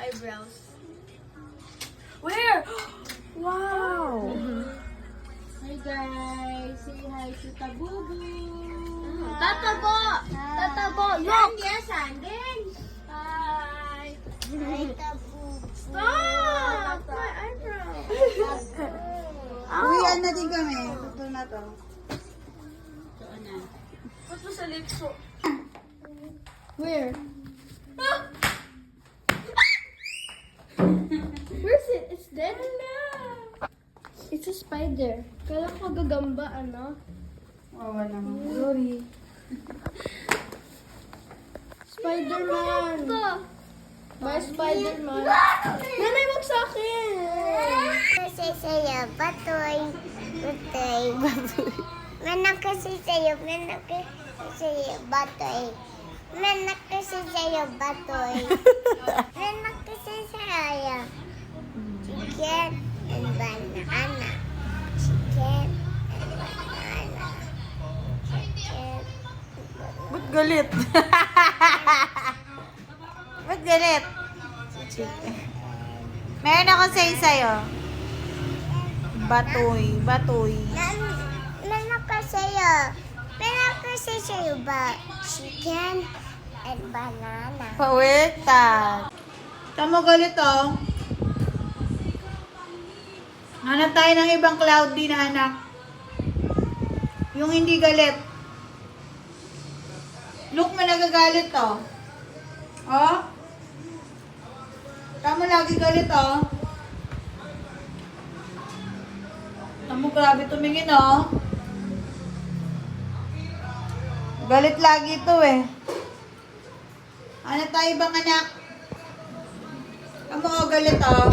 eyebrows. Where? Wow! Hi guys! Say hi to Tabubu! Tatabo! Tatabo! Look! Yes, Sandin! Hi! Hi Tabubu! Stop! My eyebrow! Uwian na din kami. Tuto na to. Ito na. Ba't mo sa lips ko? Where? Where's it? It's dead? It's a spider. Kala ko gagamba, ano? Wawa naman. Sorry. Spider-Man! My Spider-Man! Nanay, wag sa akin! Kasi sa'yo, batoy. Batoy. Manak kasi sa'yo, manak kasi sa'yo, batoy. Manak kasi sa'yo, batoy. Manak kasi sa'yo. Chicken and banana. Chicken and banana. Chicken. Ba't galit? Ba't galit? Meron ako sa'yo. Batoy. Batoy. Manak kasi sa'yo. Manak kasi sa'yo, ba? Chicken and banana. Pawitan. Tamo galit oh. Hanap tayo ng ibang cloudy na anak. Yung hindi galit. Look mo nagagalit oh. Oh? Tamo lagi galit oh. Tamo grabe tumingin oh. Galit lagi ito eh. Hanap tayo ibang anak. Tamo oh, galit oh.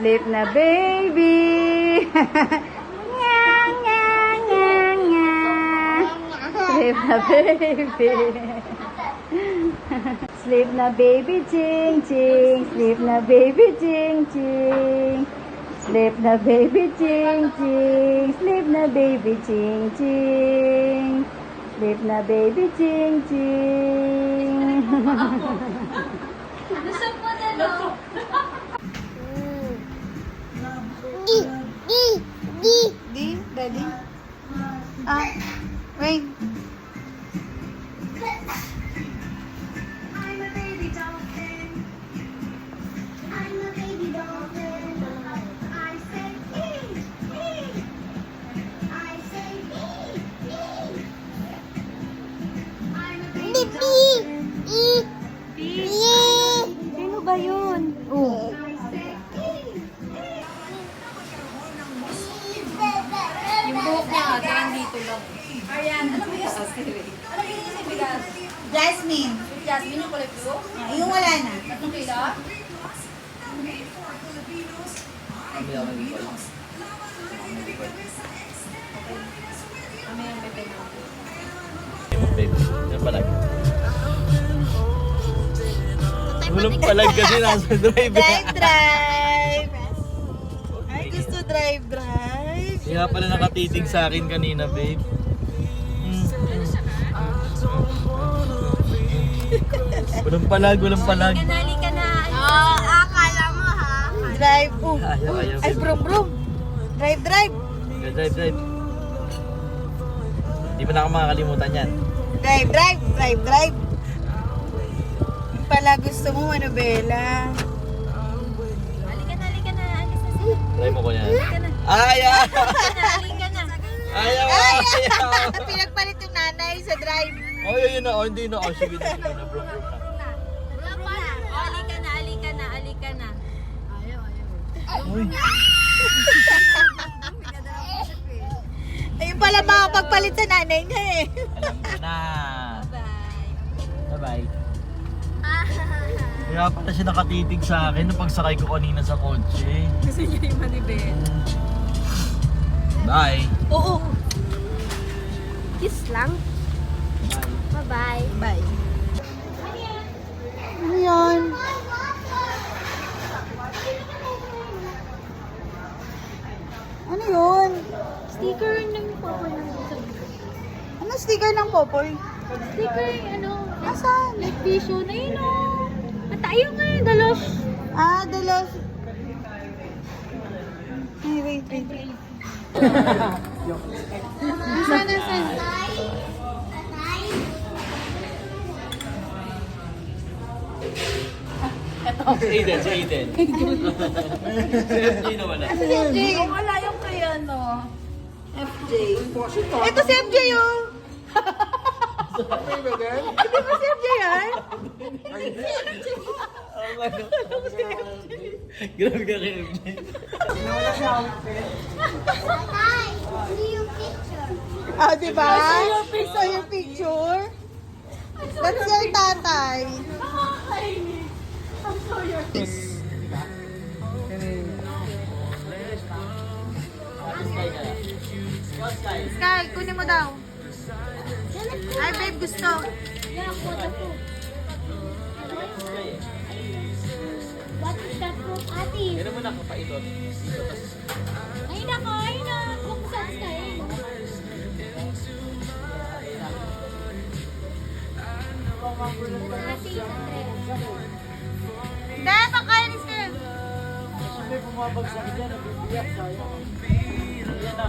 Sleep na baby. Nya, nya, nya, nya. Sleep na baby. Sleep na baby ching ching. Sleep na baby ching ching. Sleep na baby ching ching. Sleep na baby ching ching. Sleep na baby ching ching. Gusto mo na no? Di, di, di. Di, daddy. Ah, wait. I'm a baby dolphin. I'm a baby dolphin. I say ee, ee. I say ee, ee. I'm a baby dolphin. Ee, ee. Sino ba yun? Oh. I say ee, Yung buhok niya, parang dito lang. Arian, ano ba yung bigas? Jasmine. Jasmine, yung kulay blue? Yung wala na. 3 kilo? Kami yung bebe mo. Babe, yung palag. Walang palag kasi nasa drive. Drive! Ay, gusto drive. Kaya pala nakatitig sa akin kanina, babe. Walang palag. Kanali ka na. akala mo ha? Drive. Oh. Ayaw, Ay, babe. brum. Drive. Drive. Hindi mo na ako makakalimutan yan. Drive. Pala gusto mo, Manobela. Halika na. Alis na sila. Try mo ko yan. Halika na. Ayaw! Halika na. Ayaw! Pinagpalit yung nanay sa drive. Oh, yun na. Oh, hindi na. Oh, sige na. Bro. Halika na. Uy. Ayun pala makapagpalit sa nanay niya eh. Alam ko na. Bye. Bye-bye. Kaya pala siya nakatitig sa akin nung pagsakay ko kanina sa kotse. Gusto niya yung manibel. Bye. Oo. Kiss lang. Bye-bye. Bye. Ano yan? Ano yun? Sticker ng Popoy ng Bukod. Ano sticker ng Popoy? Sticker, ano, Asan? like tissue na yun, oh. Matayo nga yung dalos. Ah, the last. Ay, wait. Nasaan? Si Aiden. Si FJ na wala. FJ. Wala yung kaya, no? FJ. Ito si FJ, oh. Hindi ba si FJ yan? Grabe ka kay FJ. Bye. See you picture. Ah, diba? So your picture? That's your tatay. Sky, kunin mo daw. Ay, babe, gusto. What is that from Ate? Kaya naman nakapaitot. Ayun na. Kung saan kayo. Ate, Hindi, makainis ka. May bumabagsak dyan. Nabibiyak tayo. Yan na.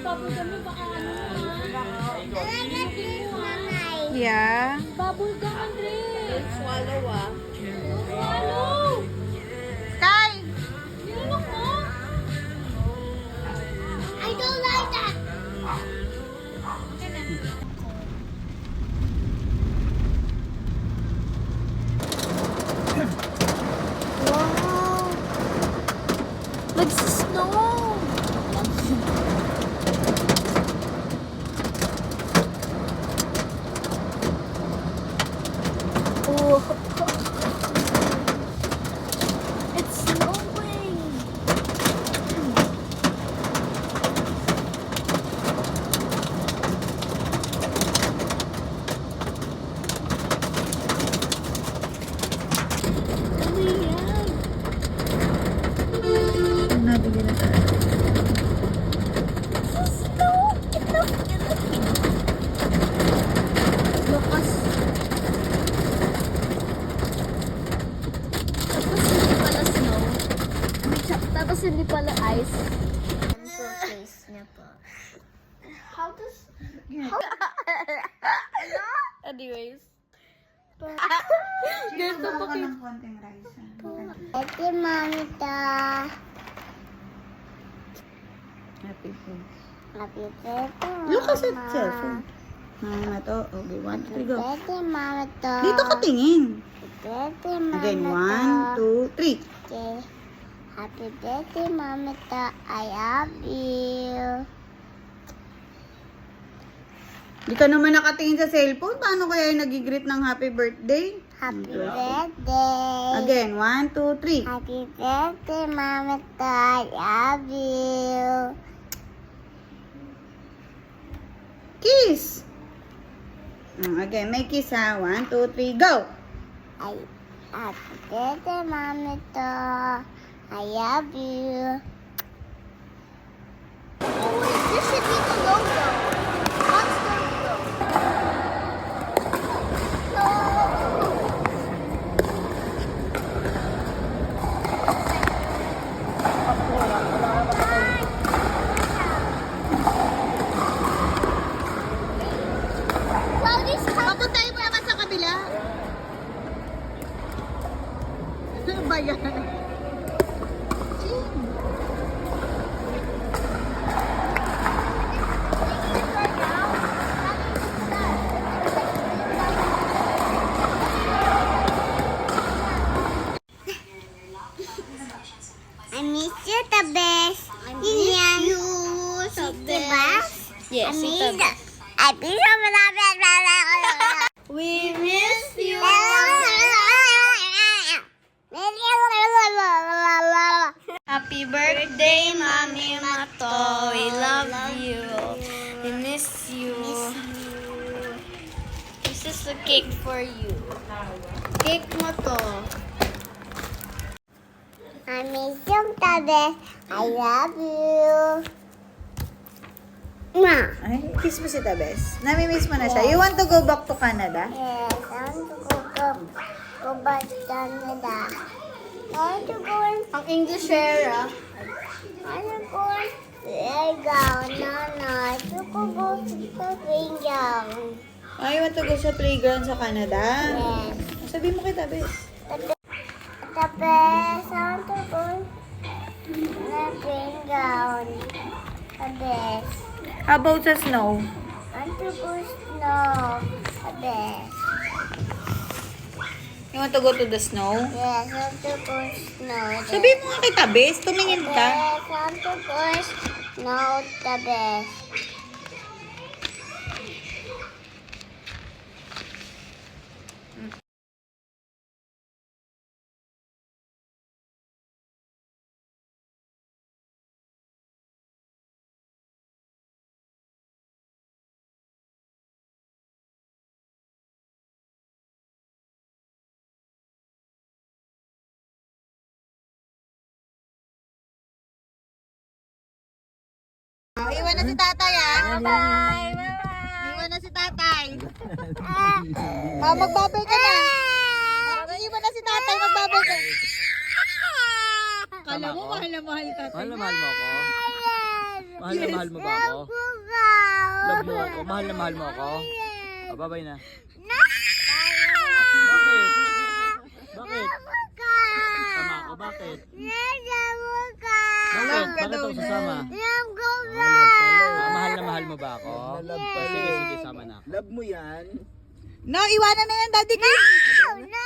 bubble gum yung baka ano Yeah. Bubble gum, Andres. Swallow ah. Swallow. Sky! Nilunok mo. I don't like that. Wow. Nagsisnow. Oh. guys. Face niya po. How does... Anyways. Ganito pa kayo. ng konting rice. Ate mamita. Happy food. Happy birthday, Look at Mama. that cellphone. Mama to. Okay, 1, 2, 3, go. Birthday, mamita. Dito ka tingin. Birthday, mamita. Again, 1, 2, 3. Okay. Happy birthday, mamita. I love you. Di ka naman nakatingin sa cellphone. Paano kaya yung nag-greet ng happy birthday? Happy birthday. Again, 1, 2, 3. Happy birthday, mamita. I love you. Kiss! Again, may kiss ha. 1, 2, 3, go! Happy birthday, mamita. I love you. Oh wait, this should be the logo. Monster logo. No. Wow, this Papuntahin mo naman sa kabila. Ano ba yan? I miss you the best. I miss you the best. Yes, I miss ito. you. I miss you the best. We miss you. Happy birthday, Mami Mato. We love you. We miss you. This is the cake for you. Cake mo to. I miss you the best. I love you. Ma. Ay, kiss mo si Tabes. Nami-miss mo na siya. You want to go back to Canada? Yes, I want to go back to Canada. I want to go in. Ang English era. I want to go in playground. No, I want to go to the playground. Ay, you want to go sa playground sa Canada? Yes. Sabi mo kay Tabes. The best. I want to go in the playground. The best. How about sa snow? I want to go snow. The best. You want to go to the snow? Yes, I want to go snow. Sabi mo nga kay Tabes, tumingin ka. Yes, I want to go snow. The best. Oh, iwan na si tatay ah. Bye! Iwan na si tatay. Magbabay ka na. Iwan na si tatay, magbabay ka. Kala mo, mahal na mahal tatay. Mahal na mahal mo ako? Mahal na mahal mo ba ako? Love mo ako? Mahal na mahal mo ako? Oh, babay na. Bakit? Bakit? Tama ako, bakit? Bakit? Bakit ako sasama? Mahal na mahal mo ba ako? Sige, sige, sama na ako. Love mo yan. No, iwanan na yan, daddy Kim. No!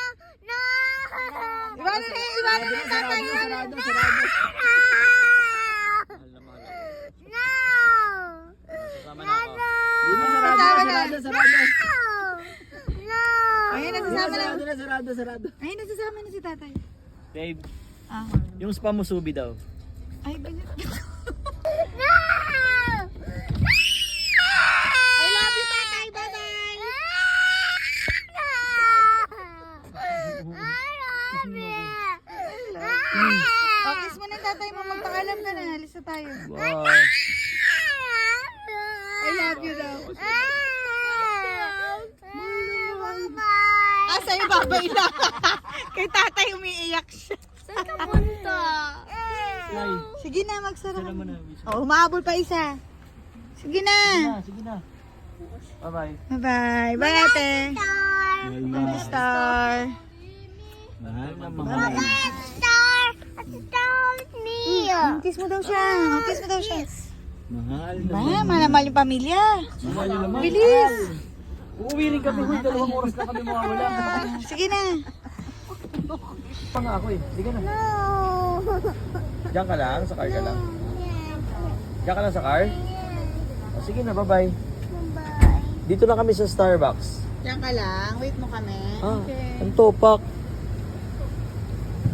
Iwanan na yan, iwanan na yan, tatay. Sarado. Mahal na mahal ako. Sasama na ako. Hindi na sarado. Ayun, nagsasama na. Sarado. Ayun, nagsasama na si tatay. Babe, Ah. yung spa mo subi daw. Ay, ganyan. I love you, Tatay. Bye-bye. Oh, kiss mo na yung tatay mo. Magpaalam ka na. Alis na tayo. Wow. I love you daw. Bye. Ah, sa'yo babay lang. Kay tatay umiiyak siya. Saan ka punta? Lai. Sige na, magsara. Sila mo na. Oh, humahabol pa isa. Sige na. Sige na. Bye-bye. Bye-bye. Bye, ate. Star. Star. Mahal na mahal. Star. A star with me. Kiss mo daw siya. Kiss mo daw siya. Mahal na Ba, mahal yung pamilya. mahal na mahal. Bilis. Uuwi rin kami. Huy, 2 oras na kami mawawala. Sige na. Pa nga ako eh. Sige na. No. Diyan ka lang? Sa car ka lang? Diyan ka lang sa car? O, sige na, bye-bye. Bye. Dito na kami sa Starbucks. Diyan ka lang. Wait mo kami. Ah, ang topak.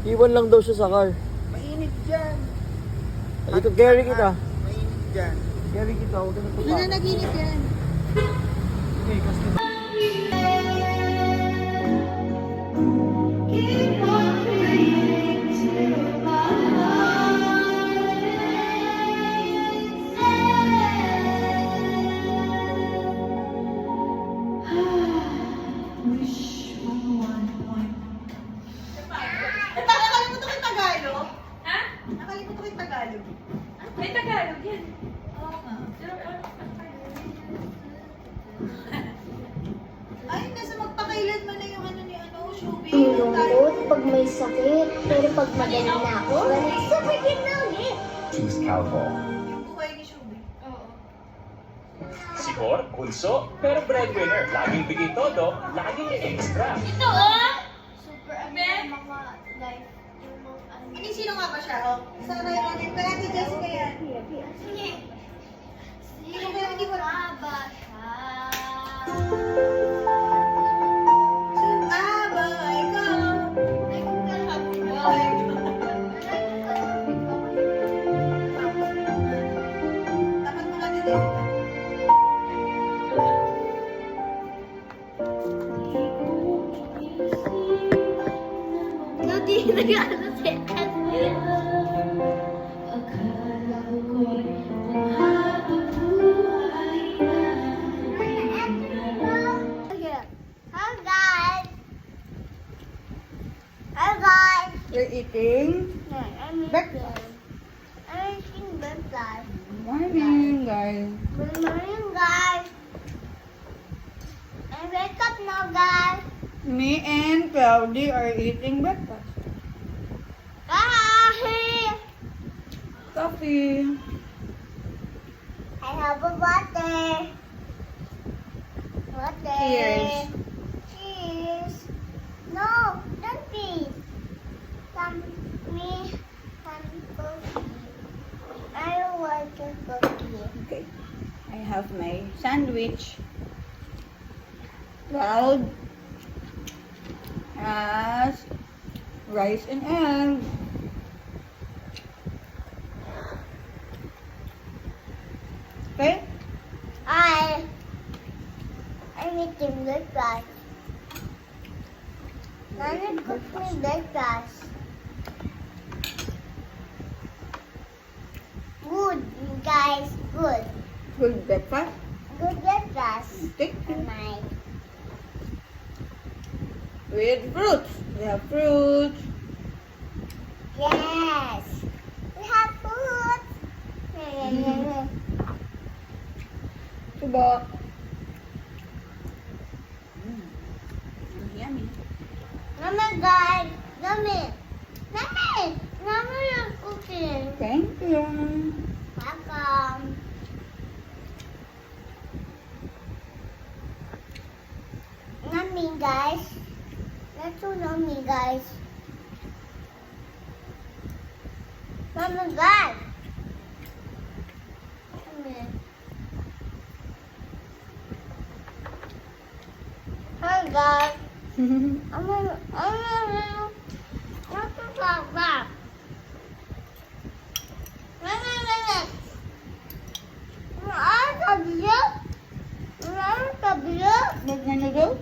Iwan lang daw siya sa car. Mainit dyan. Ito, carry kita. Mainit dyan. Carry kita. Huwag ka na Ano tupak. na naginip yan? Okay, kasi... Nakalimutan ko yung Tagalog. Ha? Nakalimutan ko yung Tagalog. May Tagalog yan. Oo nga. Ay, nasa magpakailanman na yung ano ni ano, Shubi. Lungkot pag may sakit, pero pag magaling na ako, balik sa freaking na ulit. Choose Calvo. Yung buhay ni Shubi. Si Cor, bunso, pero breadwinner. Laging bigay todo, laging extra. Ito oh! Super mga life. Yung mga ano. Hindi, sino nga ba siya? Oh, sa Ronnie. Kaya Ate Jessica yan. Sino nga ba siya? Ah, bye ko. Ay, kung kalapit na. Bye ko. Tapat mo Ate Jessica. Hindi nag-ano si Hi guys. Hi guys. You're eating? I'm Breakfast. eating breakfast. Morning, guys. Good morning guys. I wake up now guys. Me and Cloudy are eating breakfast. Bye. Coffee. I have a water. Water. Cheers. Cheers. No, don't be. Some cookie. I don't want a cookie. Okay. I have my sandwich. Cloud has rice and egg. Okay? I'm eating breakfast. Nana cooked me breakfast. Good, guys, good. Good breakfast. Good breakfast. Okay. Am I? With fruits. We have fruits. Yes. We have food. Subo. Yummy. Mama, guys, Mommy. Mommy. Mommy is cooking. Thank you. Welcome. Mommy, guys. Let's do Mommy, guys. Mama, guys. Mommy. Hi, guys. I'm gonna talk back. Magnanoodle?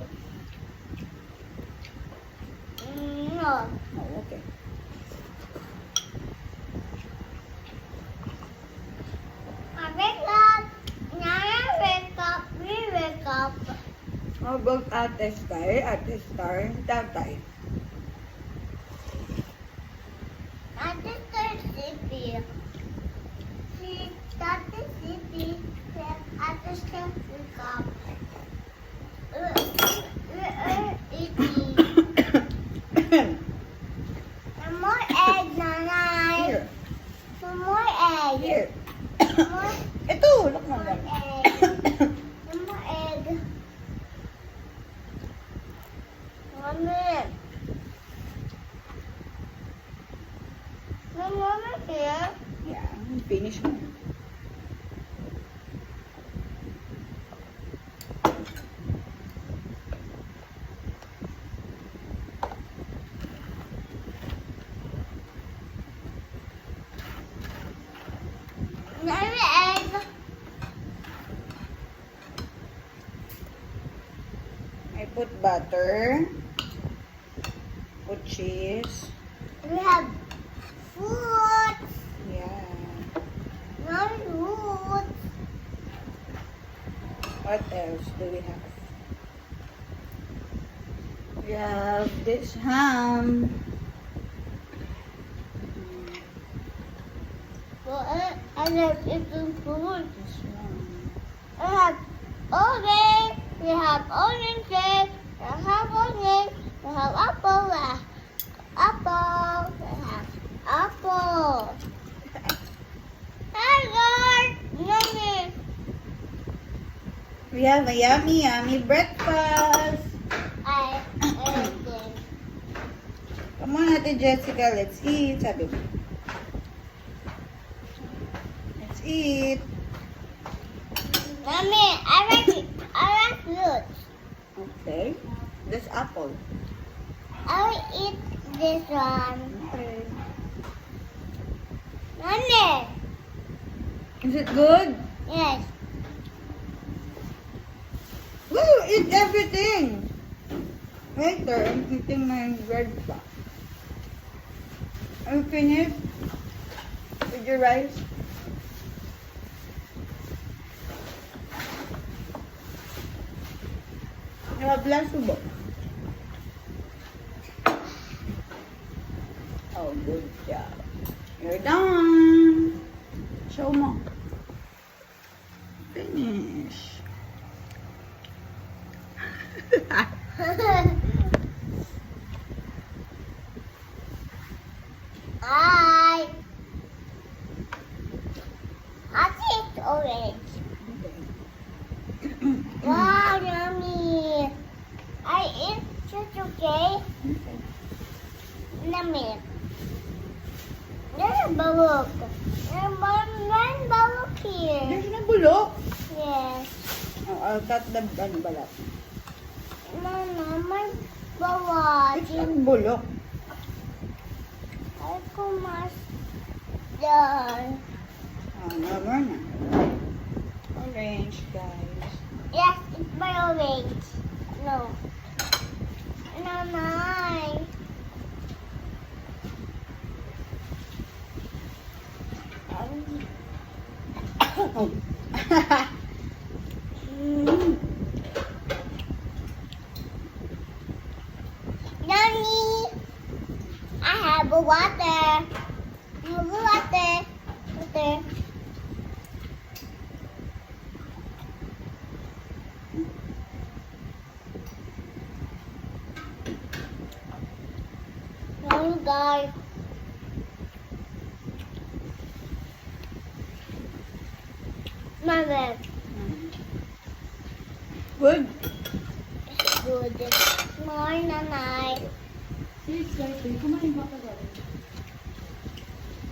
No. Oh, okay. I wake up. Nana wake up. We wake up. How about Ate Star, Tatay? I just start sleepy. more egg. No more egg. Mommy. No more here. Yeah, finish mo. Another egg. I put butter. Put cheese. We have fruit. Yeah. Not fruit. What else do we have? We have this ham. Well, I have eaten fruit. This one. I have orange. We have oranges. We have orange. We have apple. Apple. We have apple. Hi guys. Yummy. We have a yummy, yummy breakfast. I ate it. Come on, Ate Jessica, let's eat. Sabi mo. Let's eat. Mommy, I like fruit. Okay. This apple. I will eat this one. Okay. Mommy. Is it good? Yes. Woo! Eat everything! Later, I'm eating my bread pa. Are you finished with your rice? You have last subo. Oh, good job. You're done. Show mo. Finish. Hi. I taste orange. Wow, yummy. I eat just okay. Yummy. There's a bullock. There's one bullock here. There's no bulok. Yes. Oh, I'll cut the balat. Mama, my bullock. It's not bulok. I come done. Oh, no more na. Orange, guys. Yes, it's my orange. No. No, mine. Oh. Yummy. I have a water. Water. Water. Oh, guys. Mama, Good. good. More nanay.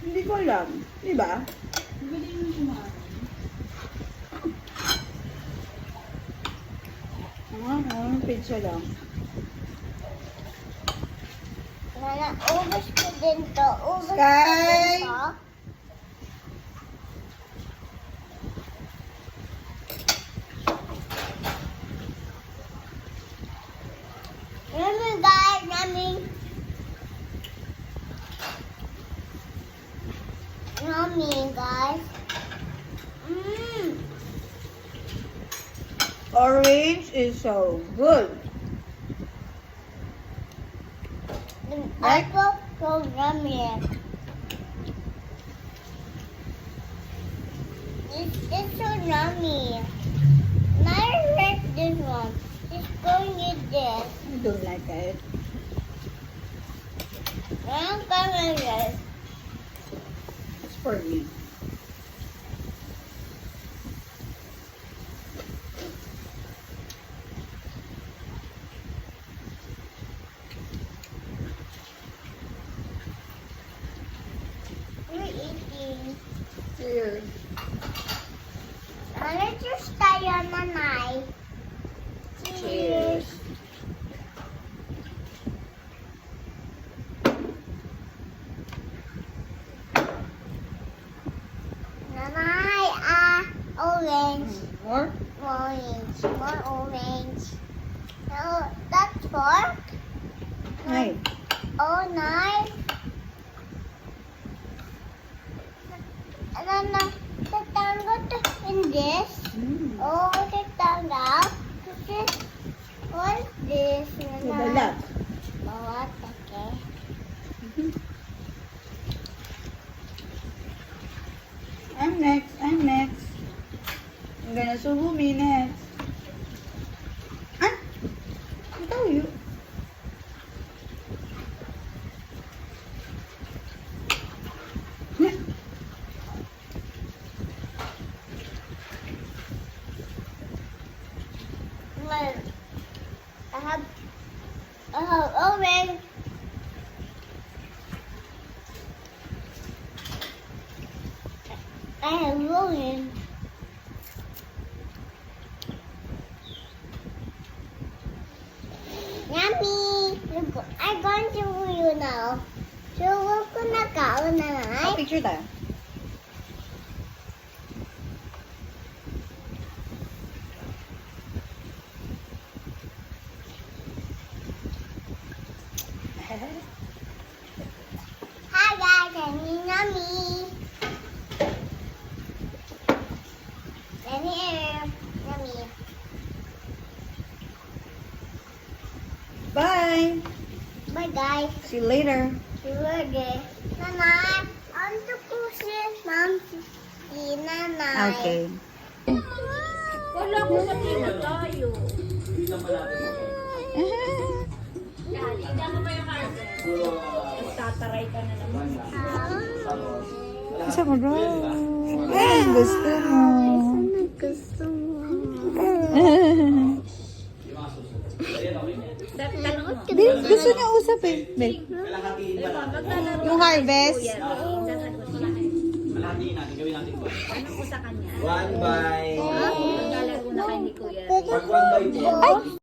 Hindi ko alam. Di ba? Pizza lang. Nana, ubos ko din to. Ubos ko Sky! din to. Yummy, guys. Yummy. Yummy, guys. Mmm. Orange is so good. The apple so yummy. It's so yummy. Now I like this one. Just go and get this. I don't like it. I'm gonna get it. It's for me. Cheers tayo, nanay. Cheers. Nanay, orange. More? Orange. More orange. No, that's fork. Ay. Oh, nice. And then the tango in this. Oh, the tango. This is what's this? Balat. Balat, okay. I'm next. I'm next. I'm gonna subo me next. Ah! Ikaw yun. Well, I have orange. I have orange. Yummy! Look, I'm going to you now. So, we're gonna go na. Picture tayo. Hi guys, I'm Yummy. I'm here. Yummy. Bye! Bye guys. See you later. See you later. Nanay, I'm to push Mom. Si Nanay. Okay. Wala ko sa tina tayo. Tataray ka na naman. Isa mo bro. Ay, gusto mo. Gusto mo. Di, gusto niya usap eh. Babe. Yung harvest. Malaki natin, gawin natin po. Ano ko sa kanya? 1 by... Maglalaro na kay ni Kuya. Pag 1 by 10.